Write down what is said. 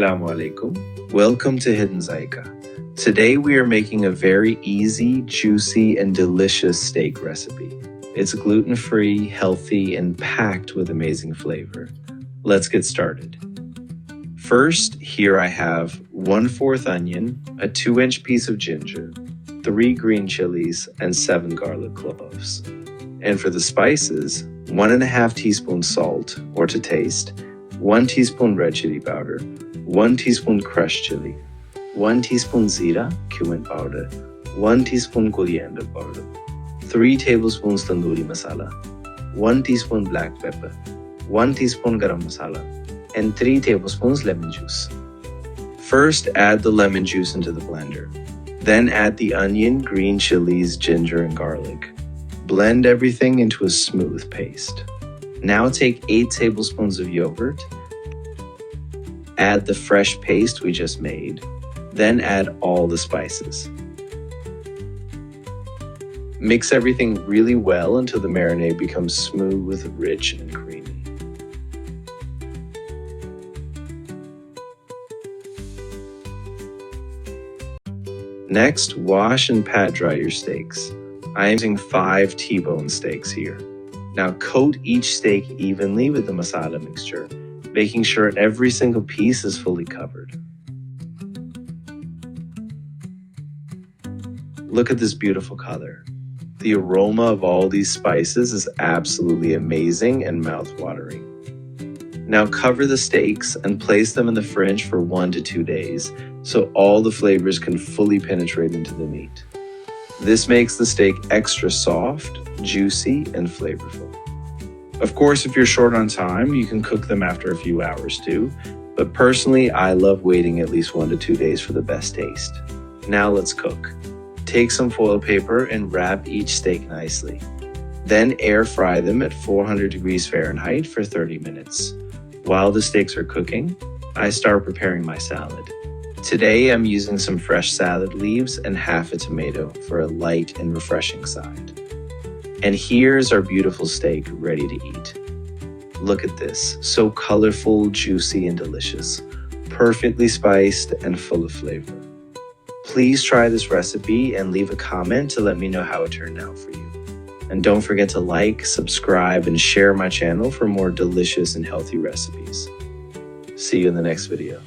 Assalamualaikum. Welcome to Hidden Zaika. Today we are making a very easy, juicy, and delicious steak recipe. It's gluten-free, healthy, and packed with amazing flavor. Let's get started. First, here I have 1/4 onion, a 2-inch piece of ginger, 3 green chilies, and 7 garlic cloves. And for the spices, 1.5 teaspoons salt, or to taste, 1 teaspoon red chili powder, 1 teaspoon crushed chili, 1 teaspoon zira, cumin powder, 1 teaspoon coriander powder, 3 tablespoons tandoori masala, 1 teaspoon black pepper, 1 teaspoon garam masala, and 3 tablespoons lemon juice. First, add the lemon juice into the blender. Then add the onion, green chilies, ginger, and garlic. Blend everything into a smooth paste. Now take 8 tablespoons of yogurt. Add the fresh paste we just made. Then add all the spices. Mix everything really well until the marinade becomes smooth, rich, and creamy. Next, wash and pat dry your steaks. I am using 5 T-bone steaks here. Now coat each steak evenly with the masala mixture, making sure every single piece is fully covered. Look at this beautiful color. The aroma of all these spices is absolutely amazing and mouth-watering. Now cover the steaks and place them in the fridge for 1 to 2 days so all the flavors can fully penetrate into the meat. This makes the steak extra soft, juicy, and flavorful. Of course, if you're short on time, you can cook them after a few hours too, but personally, I love waiting at least 1 to 2 days for the best taste. Now let's cook. Take some foil paper and wrap each steak nicely. Then air fry them at 400 degrees Fahrenheit for 30 minutes. While the steaks are cooking, I start preparing my salad. Today, I'm using some fresh salad leaves and half a tomato for a light and refreshing side. And here's our beautiful steak ready to eat. Look at this, so colorful, juicy, and delicious, perfectly spiced and full of flavor. Please try this recipe and leave a comment to let me know how it turned out for you. And don't forget to like, subscribe, and share my channel for more delicious and healthy recipes. See you in the next video.